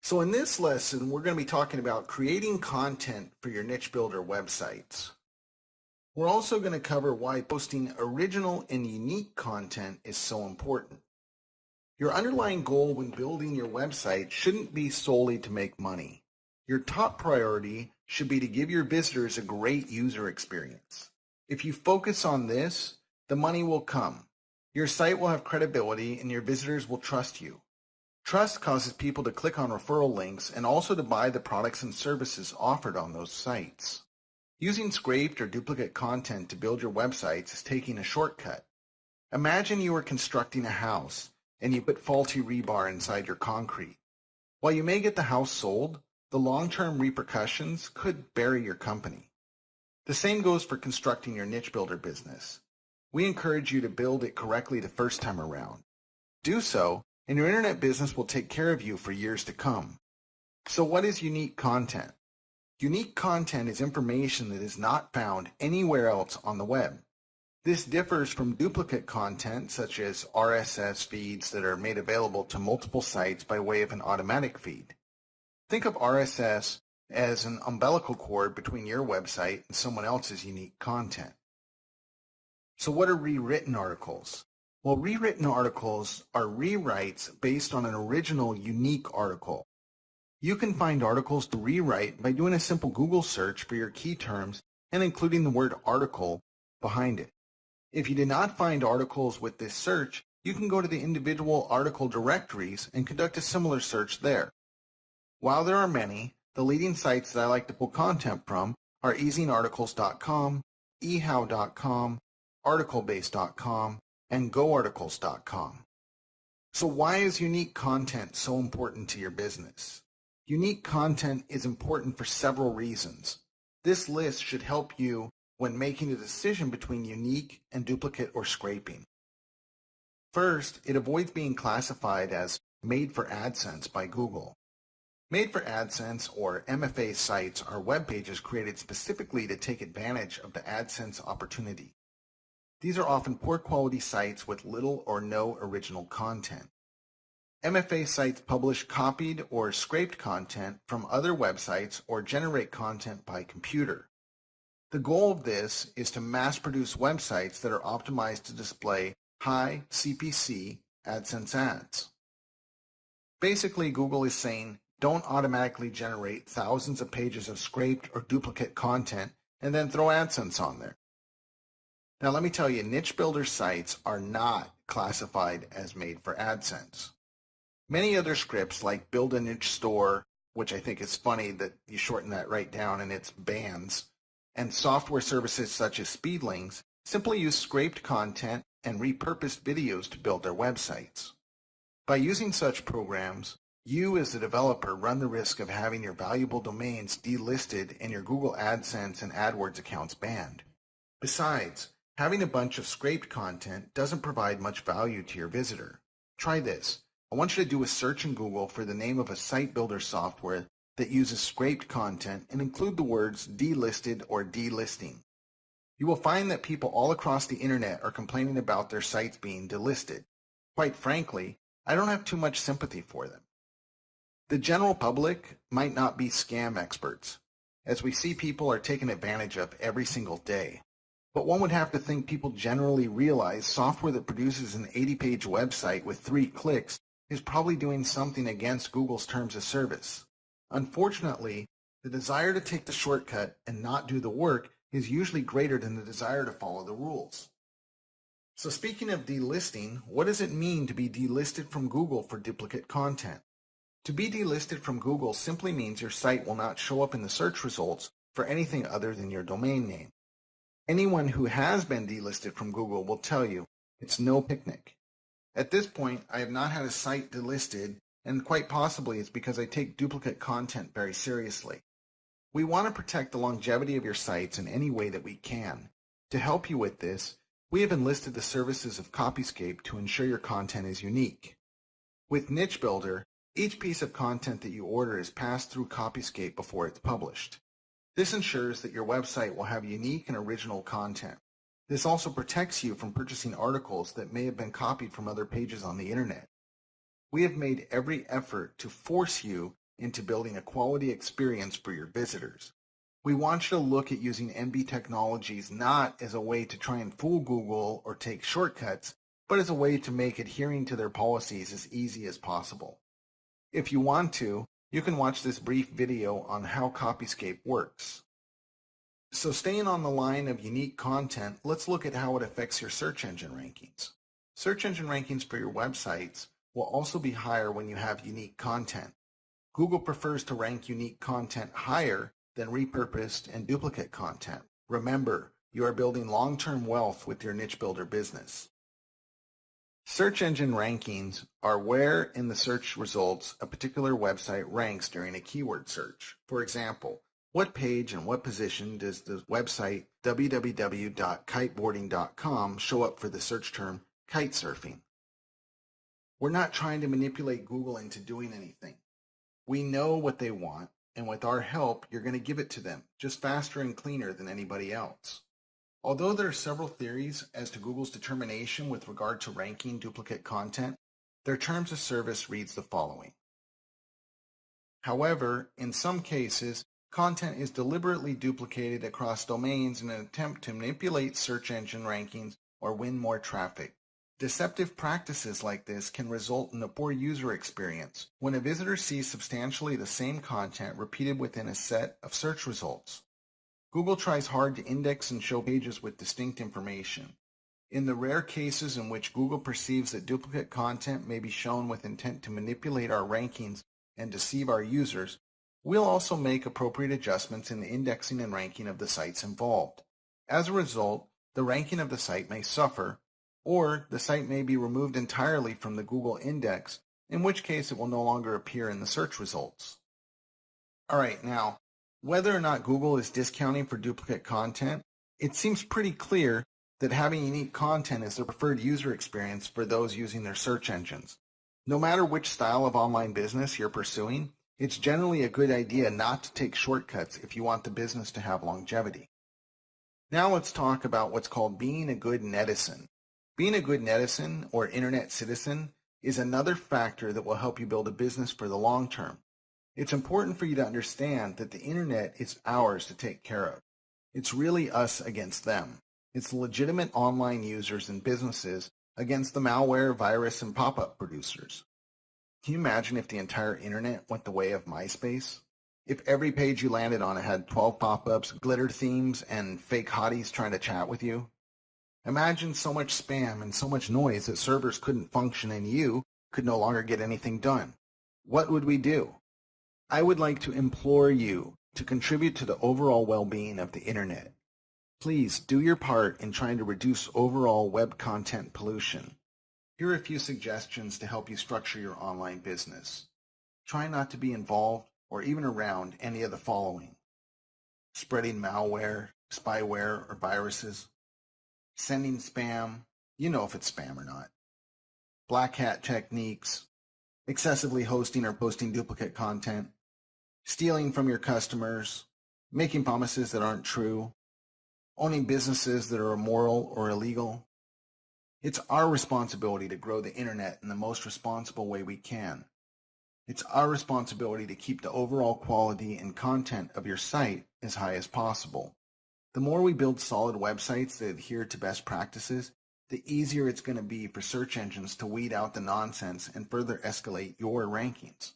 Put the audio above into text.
So in this lesson, we're going to be talking about creating content for your NicheBuilder websites. We're also going to cover why posting original and unique content is so important. Your underlying goal when building your website shouldn't be solely to make money. Your top priority should be to give your visitors a great user experience. If you focus on this, the money will come. Your site will have credibility and your visitors will trust you. Trust causes people to click on referral links and also to buy the products and services offered on those sites. Using scraped or duplicate content to build your websites is taking a shortcut. Imagine you are constructing a house and you put faulty rebar inside your concrete. While you may get the house sold, the long-term repercussions could bury your company. The same goes for constructing your NicheBuilder business. We encourage you to build it correctly the first time around. Do so, and your internet business will take care of you for years to come. So what is unique content? Unique content is information that is not found anywhere else on the web. This differs from duplicate content such as RSS feeds that are made available to multiple sites by way of an automatic feed. Think of RSS as an umbilical cord between your website and someone else's unique content. So what are rewritten articles? Well, rewritten articles are rewrites based on an original unique article. You can find articles to rewrite by doing a simple Google search for your key terms and including the word article behind it. If you did not find articles with this search, you can go to the individual article directories and conduct a similar search there. While there are many, the leading sites that I like to pull content from are easingarticles.com, ehow.com, articlebase.com, and goarticles.com. So why is unique content so important to your business? Unique content is important for several reasons. This list should help you when making a decision between unique and duplicate or scraping. First, it avoids being classified as made for AdSense by Google. Made for AdSense or MFA sites are web pages created specifically to take advantage of the AdSense opportunity. These are often poor quality sites with little or no original content. MFA sites publish copied or scraped content from other websites or generate content by computer. The goal of this is to mass-produce websites that are optimized to display high CPC AdSense ads. Basically, Google is saying, don't automatically generate thousands of pages of scraped or duplicate content and then throw AdSense on there. Now let me tell you, NicheBuilder sites are not classified as made for AdSense. Many other scripts like Build a Niche Store, which I think is funny that you shorten that right down and it's bands, and software services such as Speedlings simply use scraped content and repurposed videos to build their websites. By using such programs, you as the developer run the risk of having your valuable domains delisted and your Google AdSense and AdWords accounts banned. Besides, having a bunch of scraped content doesn't provide much value to your visitor. Try this. I want you to do a search in Google for the name of a site builder software that uses scraped content and include the words delisted or delisting. You will find that people all across the internet are complaining about their sites being delisted. Quite frankly, I don't have too much sympathy for them. The general public might not be scam experts, as we see people are taken advantage of every single day. But one would have to think people generally realize software that produces an 80-page website with 3 clicks is probably doing something against Google's terms of service. Unfortunately, the desire to take the shortcut and not do the work is usually greater than the desire to follow the rules. So speaking of delisting, what does it mean to be delisted from Google for duplicate content? To be delisted from Google simply means your site will not show up in the search results for anything other than your domain name. Anyone who has been delisted from Google will tell you it's no picnic. At this point, I have not had a site delisted, and quite possibly it's because I take duplicate content very seriously. We want to protect the longevity of your sites in any way that we can. To help you with this, we have enlisted the services of Copyscape to ensure your content is unique. With NicheBuilder, each piece of content that you order is passed through Copyscape before it's published. This ensures that your website will have unique and original content. This also protects you from purchasing articles that may have been copied from other pages on the internet. We have made every effort to force you into building a quality experience for your visitors. We want you to look at using NB technologies not as a way to try and fool Google or take shortcuts, but as a way to make adhering to their policies as easy as possible. If you want to, you can watch this brief video on how Copyscape works. So staying on the line of unique content, let's look at how it affects your search engine rankings. Search engine rankings for your websites will also be higher when you have unique content. Google prefers to rank unique content higher than repurposed and duplicate content. Remember, you are building long-term wealth with your niche builder business. Search engine rankings are where in the search results a particular website ranks during a keyword search. For example, what page and what position does the website www.kiteboarding.com show up for the search term kitesurfing? We're not trying to manipulate Google into doing anything. We know what they want, and with our help, you're going to give it to them, just faster and cleaner than anybody else. Although there are several theories as to Google's determination with regard to ranking duplicate content, their terms of service reads the following. However, in some cases, content is deliberately duplicated across domains in an attempt to manipulate search engine rankings or win more traffic. Deceptive practices like this can result in a poor user experience when a visitor sees substantially the same content repeated within a set of search results. Google tries hard to index and show pages with distinct information. In the rare cases in which Google perceives that duplicate content may be shown with intent to manipulate our rankings and deceive our users, we'll also make appropriate adjustments in the indexing and ranking of the sites involved. As a result, the ranking of the site may suffer, or the site may be removed entirely from the Google index, in which case it will no longer appear in the search results. Alright, now, whether or not Google is discounting for duplicate content, it seems pretty clear that having unique content is the preferred user experience for those using their search engines. No matter which style of online business you're pursuing, it's generally a good idea not to take shortcuts if you want the business to have longevity. Now let's talk about what's called being a good netizen. Being a good netizen or internet citizen is another factor that will help you build a business for the long term. It's important for you to understand that the internet is ours to take care of. It's really us against them. It's legitimate online users and businesses against the malware, virus, and pop-up producers. Can you imagine if the entire internet went the way of MySpace? If every page you landed on had 12 pop-ups, glitter themes, and fake hotties trying to chat with you? Imagine so much spam and so much noise that servers couldn't function and you could no longer get anything done. What would we do? I would like to implore you to contribute to the overall well-being of the internet. Please do your part in trying to reduce overall web content pollution. Here are a few suggestions to help you structure your online business. Try not to be involved or even around any of the following: spreading malware, spyware, or viruses, sending spam, you know if it's spam or not, black hat techniques, excessively hosting or posting duplicate content, stealing from your customers, making promises that aren't true, owning businesses that are immoral or illegal. It's our responsibility to grow the internet in the most responsible way we can. It's our responsibility to keep the overall quality and content of your site as high as possible. The more we build solid websites that adhere to best practices, the easier it's going to be for search engines to weed out the nonsense and further escalate your rankings.